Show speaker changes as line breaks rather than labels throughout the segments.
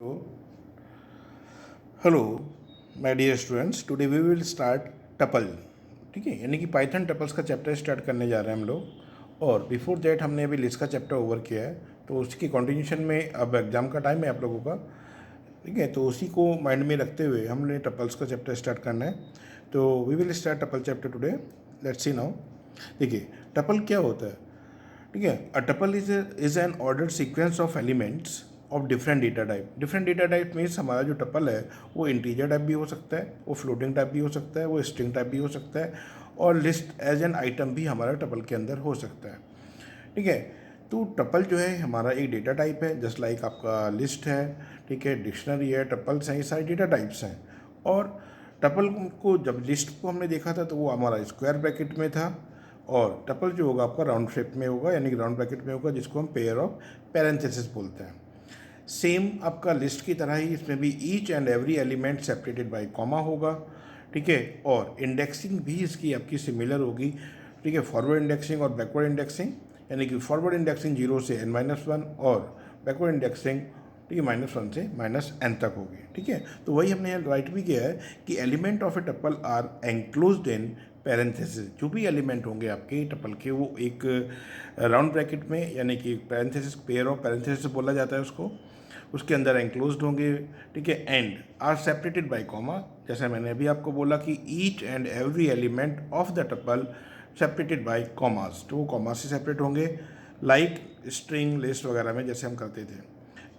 So, hello, my dear students. Today we will start tuple. ठीक है, यानी कि पाइथन टपल्स का चैप्टर स्टार्ट करने जा रहे हैं हम लोग. और बिफोर दैट हमने अभी लिस्ट का चैप्टर ओवर किया है, तो उसकी कंटिन्यूशन में अब एग्ज़ाम का टाइम है आप लोगों का. ठीक है, तो उसी को माइंड में रखते हुए हमने टपल्स का चैप्टर स्टार्ट करना है. तो we will start tuple chapter today. Let's see now. देखिए, टपल क्या होता है. ठीक है, a tuple is an ordered sequence of elements of different data type. Different data type means हमारा जो टपल है वो इंटीजर टाइप भी हो सकता है, वो फ्लोटिंग टाइप भी हो सकता है, वो स्ट्रिंग टाइप भी हो सकता है, और लिस्ट एज एन आइटम भी हमारा टपल के अंदर हो सकता है. ठीक है, तो टपल जो है हमारा एक डेटा टाइप है, जस्ट लाइक आपका लिस्ट है. ठीक है, डिक्शनरी है, टपल्स हैं, ये सारे डेटा टाइप्स हैं. और टपल को जब लिस्ट को हमने देखा था तो वो हमारा स्क्वायर ब्रैकेट में था, और टपल जो होगा आपका राउंड शेप में होगा, यानी कि राउंड ब्रैकेट में होगा, जिसको हम पेयर ऑफ पैरेंथेसिस बोलते हैं. सेम आपका लिस्ट की तरह ही इसमें भी each and every element separated by comma होगा. ठीक है, और इंडेक्सिंग भी इसकी आपकी सिमिलर होगी. ठीक है, फॉरवर्ड इंडेक्सिंग और बैकवर्ड इंडेक्सिंग, यानी कि फॉरवर्ड इंडेक्सिंग 0 से n-1 और बैकवर्ड इंडेक्सिंग ठीक है -1 से -n तक होगी. ठीक है, तो वही हमने यहाँ राइट भी किया है कि element of a tuple are enclosed in parenthesis. जो भी एलिमेंट होंगे आपके टपल के वो एक राउंड ब्रैकेट में, यानी कि पैरेंथेसिस, पेयर ऑफ पैरेंथेसिस बोला जाता है उसको, उसके अंदर एंक्लोज्ड होंगे. ठीक है, and are separated by comma. जैसे मैंने अभी आपको बोला कि each and every element of the tuple separated by commas, तो वो कॉमास से सेपरेट होंगे, लाइक स्ट्रिंग, लिस्ट वगैरह में जैसे हम करते थे.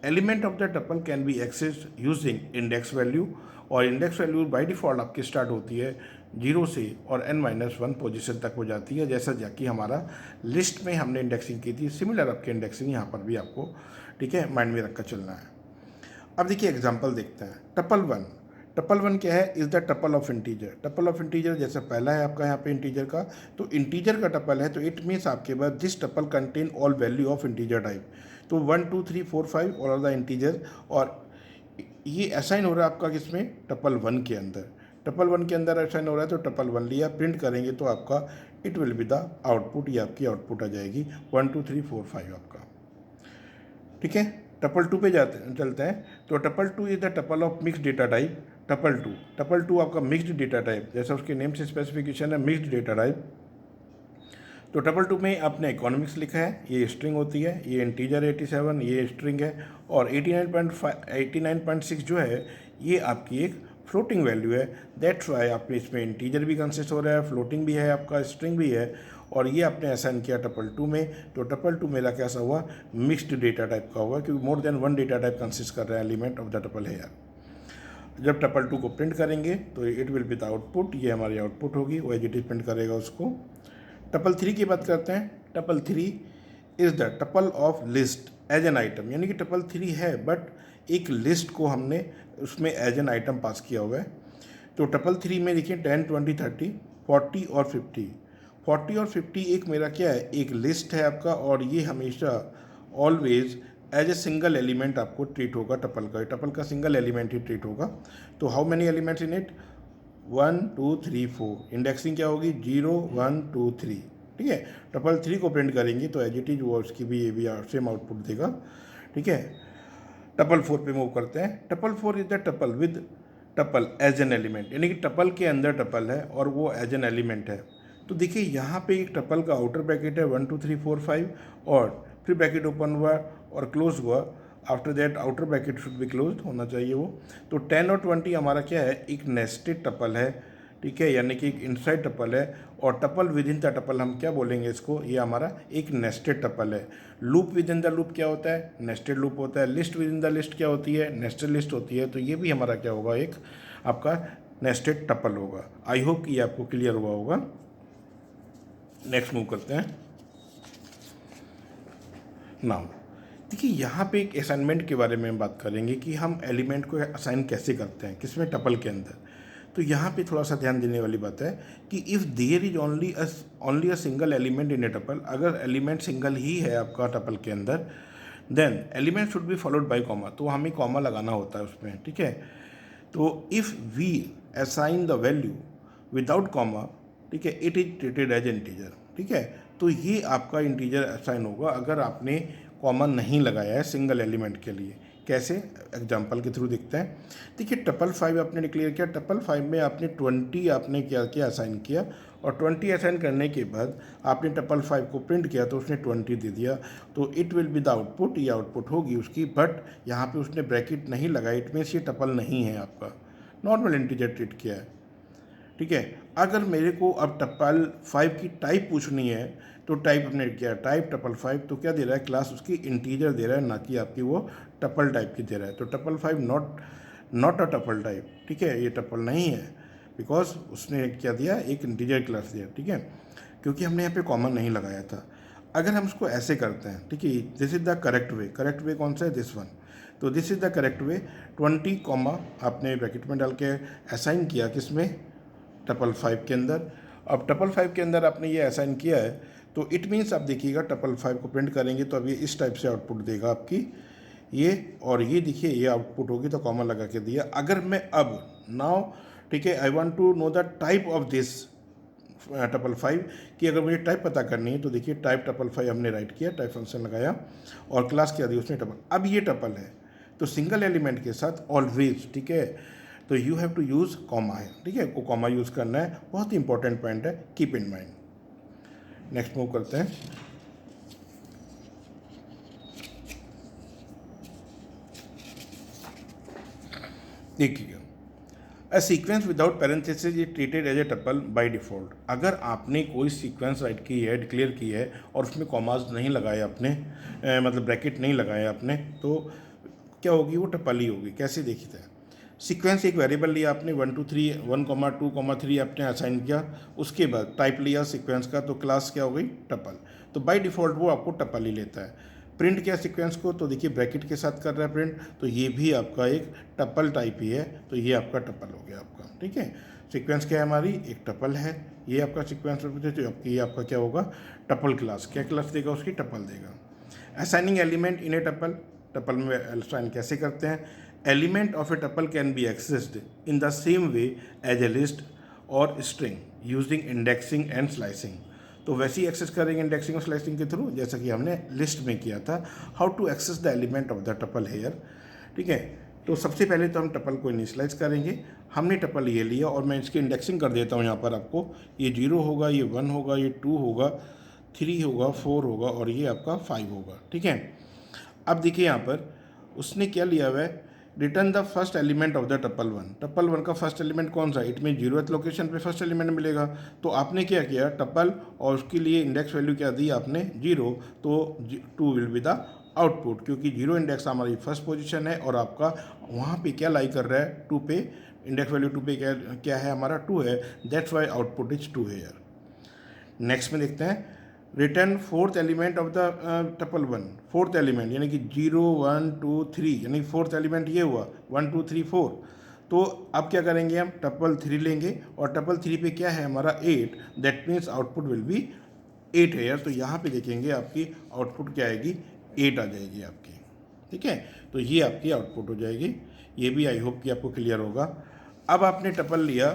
Element of the tuple can be access using index value, और इंडेक्स वैल्यू बाय डिफ़ॉल्ट आपकी स्टार्ट होती है 0 से और n-1 पोजीशन तक हो जाती है, जैसा कि हमारा लिस्ट में हमने इंडेक्सिंग की थी. सिमिलर आपकी इंडेक्सिंग यहाँ पर भी आपको ठीक है माइंड में रखकर चलना है. अब देखिए एग्जांपल देखते हैं. टपल 1. टपल 1 क्या है? Is the tuple of integer. Tuple of integer जैसे पहला है आपका यहाँ पे इंटीजर का, तो इंटीजर का टपल है, तो इट मीन्स आपके पास this tuple contain all value of integer type. तो 1 2 3 4 5 ऑल आर द इंटीजर, और ये असाइन हो रहा है आपका किसमें? टपल 1 के अंदर. टपल 1 के अंदर असाइन हो रहा है, तो टपल 1 लिया, प्रिंट करेंगे तो आपका it will be the output, ये आपकी आउटपुट आ जाएगी 1 2 3 4 5 आपका. ठीक है, टपल 2 पे चलते हैं. तो tuple 2 is the tuple of mixed data type. Tuple two आपका मिक्स्ड डेटा टाइप, जैसा उसके नेम से स्पेसिफिकेशन है, मिक्स्ड डेटा टाइप. तो टपल 2 में आपने इकोनॉमिक्स लिखा है, ये स्ट्रिंग होती है, ये इंटीजर 87, ये स्ट्रिंग है, और 89.6 जो है ये आपकी एक फ्लोटिंग वैल्यू है. दैट्स वाई आपने इसमें इंटीजर भी कंसिस्ट हो रहा है, फ्लोटिंग भी है, आपका स्ट्रिंग भी है, और ये आपने असाइन किया टपल 2 में. तो टपल 2 मेरा कैसा हुआ? मिक्स्ड डेटा टाइप का हुआ, क्योंकि more than one data type consist कर रहा है एलिमेंट ऑफ द टपल है यार. जब टपल 2 को प्रिंट करेंगे तो it will be the output, ये हमारी आउटपुट होगी, वो एज इट इज प्रिंट करेगा उसको. टपल 3 की बात करते हैं. Tuple 3 is the tuple of list as an item, यानी कि टपल 3 है बट एक लिस्ट को हमने उसमें एज एन आइटम पास किया हुआ है. तो टपल 3 में देखिए 10 20 30 40 और 50. 40 और 50 एक मेरा क्या है? एक लिस्ट है आपका, और ये हमेशा always as a single element आपको ट्रीट होगा. टपल का सिंगल एलिमेंट ही ट्रीट होगा. तो how many elements in it? 1 2 3 4. Indexing क्या होगी? 0 1 2 3. ठीक है, टपल 3 को प्रिंट करेंगे तो एज इट इज वो उसकी भी ये भी सेम आउटपुट देगा. ठीक है, टपल 4 पे मूव करते हैं. Tuple 4 is the tuple with tuple as an element, यानी कि टपल के अंदर टपल है और वो एज एन एलिमेंट है. तो देखिए यहाँ पे एक टपल का आउटर ब्रैकेट है 1 2 3 4 5, और फिर ब्रैकेट ओपन हुआ और क्लोज हुआ. After that outer bracket should be close होना चाहिए वो. तो 10 और 20 हमारा क्या है? एक नेस्टेड टपल है. ठीक है, यानी कि एक इनसाइड टपल है, और tuple with in the tuple हम क्या बोलेंगे इसको? ये हमारा एक नेस्टेड टपल है. Loop with in the loop क्या होता है? नेस्टेड लूप होता है. List with in the list क्या होती है? नेस्टेड लिस्ट होती है. तो ये भी हमारा क्या होगा? एक आपका नेस्टेड टपल होगा. आई होप कि ये आपको क्लियर हुआ होगा. नेक्स्ट मूव करते हैं. नाउ देखिए यहाँ पे एक असाइनमेंट के बारे में बात करेंगे कि हम एलिमेंट को असाइन कैसे करते हैं, किसमें? टपल के अंदर. तो यहाँ पे थोड़ा सा ध्यान देने वाली बात है कि if there is only a single element in a tuple, अगर एलिमेंट सिंगल ही है आपका टपल के अंदर, then element should be followed by comma. तो हमें कॉमा लगाना होता है उसमें. ठीक है, तो if we assign the value without comma, ठीक है, it is treated as integer. ठीक है, तो ये आपका इंटीजर असाइन होगा अगर आपने कॉमा नहीं लगाया है सिंगल एलिमेंट के लिए. कैसे, एग्जाम्पल के थ्रू देखते हैं। देखिए टपल 5 आपने डिक्लेयर किया, टपल 5 में आपने 20 आपने क्या किया, असाइन किया, और 20 असाइन करने के बाद आपने टपल 5 को प्रिंट किया तो उसने 20 दे दिया, तो it will be the output, ये आउटपुट होगी उसकी। बट यहाँ पे उसने ब्रैकेट नहीं लगाई, इट मीन्स ये टपल नहीं है आपका, नॉर्मल इंटीजर ट्रीट किया है, ठीक है। अगर मेरे को अब टपल 5 की टाइप पूछनी है तो टाइप हमने किया टाइप टपल 5, तो क्या दे रहा है, क्लास उसकी इंटीजर दे रहा है, ना कि आपकी वो टपल टाइप की दे रहा है। तो tuple 5 not a tuple type, ठीक है, ये टपल नहीं है, बिकॉज उसने क्या दिया, एक इंटीजर क्लास दिया, ठीक है, क्योंकि हमने यहाँ पे कॉमन नहीं लगाया था। अगर हम उसको ऐसे करते हैं, ठीक है, this is the correct way कौन सा है, दिस वन, तो this is the correct way. 20 comma आपने ब्रैकेट में डाल के असाइन किया किसमें, टपल 5 के अंदर। अब टपल 5 के अंदर आपने ये असाइन किया है, तो इट मीन्स आप देखिएगा टपल 5 को प्रिंट करेंगे तो अब ये इस टाइप से आउटपुट देगा आपकी, ये और ये देखिए ये आउटपुट होगी, तो कॉमा लगा के दिया। अगर मैं अब नाउ, ठीक है, I want to know the type of this tuple 5, कि अगर मुझे टाइप पता करनी है तो देखिए टाइप टपल 5 हमने राइट किया, टाइप फंक्शन लगाया और क्लास क्या दी उसने, टपल। अब ये टपल है तो सिंगल एलिमेंट के साथ ऑलवेज, ठीक है, तो you have to use comma है, ठीक है, को कॉमा यूज़ करना है, बहुत ही इंपॉर्टेंट पॉइंट है, keep in mind. Next move करते हैं। देखिएगा, a sequence without parenthesis is treated as a tuple by default. अगर आपने कोई सीक्वेंस राइट की है, डिक्लेयर की है, और उसमें कॉमाज नहीं लगाए आपने, मतलब ब्रैकेट नहीं लगाए आपने, तो क्या होगी, वो टपल ही होगी। कैसे देखते हैं, सीक्वेंस एक वेरिएबल लिया आपने 1 2 3 1 2 3 आपने असाइन किया, उसके बाद टाइप लिया सीक्वेंस का, तो क्लास क्या हो गई, टपल, तो बाय डिफ़ॉल्ट वो आपको टपल ही लेता है। प्रिंट किया सीक्वेंस को, तो देखिए ब्रैकेट के साथ कर रहा है प्रिंट, तो ये भी आपका एक टपल टाइप ही है, तो ये आपका टपल हो गया आपका, ठीक है। सीक्वेंस क्या है हमारी, एक टपल है, ये आपका सीक्वेंस, तो ये आपका क्या होगा, टपल क्लास, क्या क्लास देगा उसकी, टपल देगा। Assigning element in a tuple, tuple में असाइन कैसे करते हैं, element of a tuple can be accessed in the same way as a list और string using indexing and slicing. तो वैसे ही एक्सेस करेंगे इंडेक्सिंग और स्लाइसिंग के थ्रू, जैसा कि हमने लिस्ट में किया था। How to access the element of the tuple here, ठीक है, तो सबसे पहले तो हम टपल को इनिशियलाइज करेंगे। हमने टपल ये लिया और मैं इसकी इंडेक्सिंग कर देता हूँ यहाँ पर आपको, ये 0 होगा, ये 1 होगा, ये 2 होगा, 3 होगा, 4 होगा और ये आपका 5 होगा, ठीक है। अब देखिए यहाँ पर उसने क्या लिया हुआ है, return the first element of the tuple 1। Tuple 1 का फर्स्ट एलिमेंट कौन सा, इट मीन 0th लोकेशन पे फर्स्ट एलिमेंट मिलेगा। तो आपने क्या किया, टपल और उसके लिए इंडेक्स वैल्यू क्या दी आपने, 0, तो 2 विल बी द आउटपुट, क्योंकि 0 इंडेक्स हमारी फर्स्ट पोजीशन है और आपका वहाँ पे क्या लाई कर रहा है, 2 पे, इंडेक्स वैल्यू 2 पे क्या है हमारा, 2 है, that's why output is 2 here. Next में देखते हैं, return fourth element of the tuple 1, fourth element यानी कि 0 1 2 3, यानी फोर्थ एलिमेंट ये हुआ 1 2 3 4। तो अब क्या करेंगे, हम टपल 3 लेंगे और टपल 3 पे क्या है हमारा 8, that means output will be 8 here. तो यहाँ पे देखेंगे आपकी आउटपुट क्या आएगी, 8 आ जाएगी आपकी, ठीक है। तो ये आपकी आउटपुट हो जाएगी, ये भी आई होप कि आपको क्लियर होगा। अब आपने टपल लिया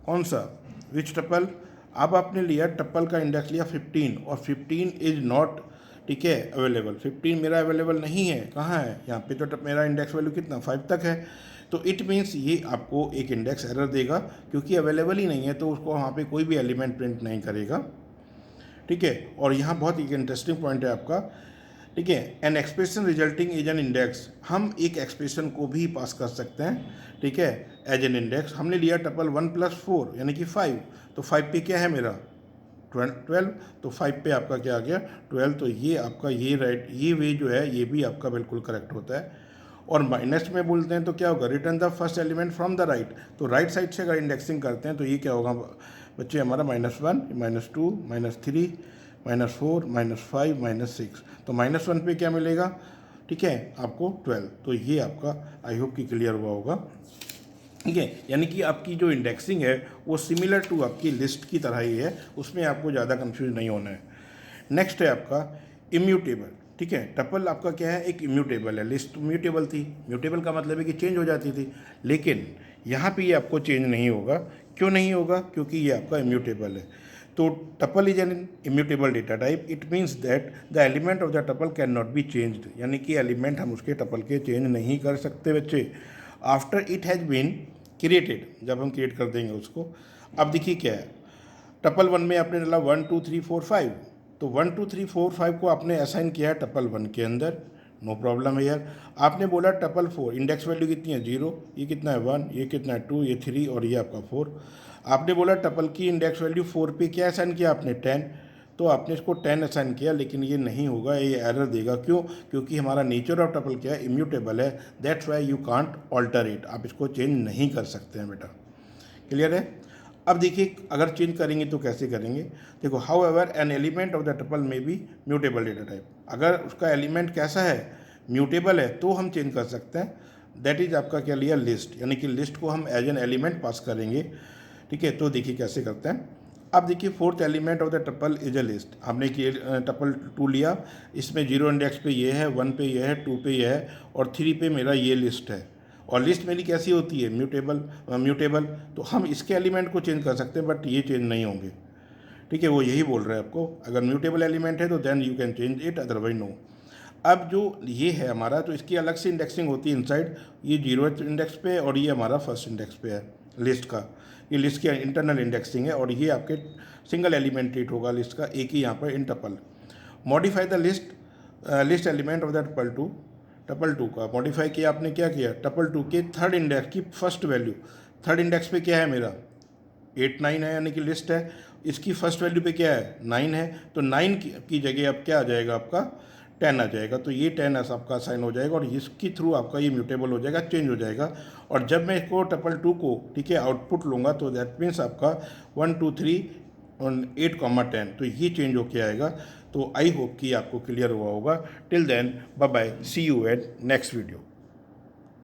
कौन सा, विच टपल, अब आपने लिया टपल का इंडेक्स लिया 15 और 15 इज नॉट, ठीक है, अवेलेबल, 15 मेरा अवेलेबल नहीं है, कहाँ है, यहाँ पे तो मेरा इंडेक्स वैल्यू कितना 5 तक है। तो इट मीन्स ये आपको एक इंडेक्स एरर देगा, क्योंकि अवेलेबल ही नहीं है तो उसको वहाँ पे कोई भी एलिमेंट प्रिंट नहीं करेगा, ठीक है। और यहाँ बहुत एक इंटरेस्टिंग पॉइंट है आपका, ठीक है, an expression resulting as an index, हम एक एक्सप्रेशन को भी पास कर सकते हैं, ठीक है, एज एन इंडेक्स। हमने लिया टपल 1 + 4 यानी कि 5, तो 5 पे क्या है मेरा 12, तो 5 पे आपका क्या आ गया 12। तो ये आपका ये राइट, ये वे जो है ये भी आपका बिल्कुल करेक्ट होता है। और माइनस में बोलते हैं तो क्या होगा, return the first element from the right, तो राइट साइड से अगर इंडेक्सिंग करते हैं तो ये क्या होगा बच्चे हमारा -1 -2 -3 -4 -5 -6, तो -1 पे क्या मिलेगा, ठीक है, आपको 12। तो ये आपका आई होप कि क्लियर हुआ होगा, ठीक है। यानी कि आपकी जो इंडेक्सिंग है वो सिमिलर टू आपकी लिस्ट की तरह ही है, उसमें आपको ज़्यादा कंफ्यूज नहीं होना है। नेक्स्ट है आपका इम्यूटेबल, ठीक है। टपल आपका क्या है, एक इम्यूटेबल है, लिस्ट म्यूटेबल थी, म्यूटेबल का मतलब है कि चेंज हो जाती थी, लेकिन यहाँ पे ये आपको चेंज नहीं होगा। क्यों नहीं होगा, क्योंकि ये आपका इम्यूटेबल है। तो tuple is N immutable data type, it means that the element of the tuple can not be changed, यानी कि एलिमेंट हम उसके टपल के चेंज नहीं कर सकते बच्चे, after it has been created, जब हम क्रिएट कर देंगे उसको। अब देखिए क्या है, टपल 1 में आपने डाला 1 2 3 4 5, तो 1 2 3 4 5 को आपने असाइन किया है टपल 1 के अंदर, नो प्रॉब्लम है यार। आपने बोला टपल 4, इंडेक्स वैल्यू कितनी है 0, ये कितना है 1, ये कितना है 2, ये 3 और ये आपका 4। आपने बोला टपल की इंडेक्स वैल्यू 4 पे क्या असाइन किया आपने 10, तो आपने इसको 10 असाइन किया, लेकिन ये नहीं होगा, ये एरर देगा। क्यों? क्योंकि हमारा नेचर ऑफ टपल क्या है, इम्यूटेबल है, that's why you can't alter it, आप इसको चेंज नहीं कर सकते हैं बेटा। क्लियर है? अब देखिए अगर चेंज करेंगे तो कैसे करेंगे, देखो, how ever an element of the tuple में बी म्यूटेबल डेटा टाइप, अगर उसका एलिमेंट कैसा है, म्यूटेबल है, तो हम चेंज कर सकते हैं। दैट इज आपका क्या लिया, लिस्ट, यानी कि लिस्ट को हम एज एन एलिमेंट पास करेंगे। ठीक है, तो देखिए कैसे करते हैं। अब देखिए fourth element of the tuple is a list, हमने कि टपल 2 लिया, इसमें 0 इंडेक्स पे ये है, 1 पे ये है, 2 पे ये है और 3 पे मेरा ये लिस्ट है। और लिस्ट मेरी कैसी होती है, म्यूटेबल, तो हम इसके एलिमेंट को चेंज कर सकते हैं, बट ये चेंज नहीं होंगे। ठीक है, वो यही बोल रहे हैं आपको, अगर म्यूटेबल एलिमेंट है तो then you can change it, otherwise no. अब जो ये है हमारा, तो इसकी अलग से इंडेक्सिंग होती है इनसाइड, ये 0th इंडेक्स पे और ये हमारा फर्स्ट इंडेक्स पे है लिस्ट का, ये लिस्ट की इंटरनल इंडेक्सिंग है, और ये आपके सिंगल एलिमेंट ट्रीट होगा लिस्ट का, एक ही यहाँ पर in tuple. Modify the list element of the tuple 2 का मॉडिफाई किया आपने, क्या किया, टपल 2 के थर्ड इंडेक्स की फर्स्ट वैल्यू, थर्ड इंडेक्स पे क्या है मेरा 8 9 है, यानी कि लिस्ट है, इसकी फर्स्ट वैल्यू पे क्या है 9 है, तो 9 की जगह अब क्या आ जाएगा आपका 10 आ जाएगा, तो ये 10 ऐसा आपका साइन हो जाएगा और इसके थ्रू आपका ये म्यूटेबल हो जाएगा, चेंज हो जाएगा। और जब मैं इसको टपल 2 को, ठीक है, आउटपुट लूँगा, तो दैट मीन्स आपका 1 2 3 और 8, 10, तो ये चेंज होके आएगा। तो आई होप कि आपको क्लियर हुआ होगा। Till then bye bye, see you at next video.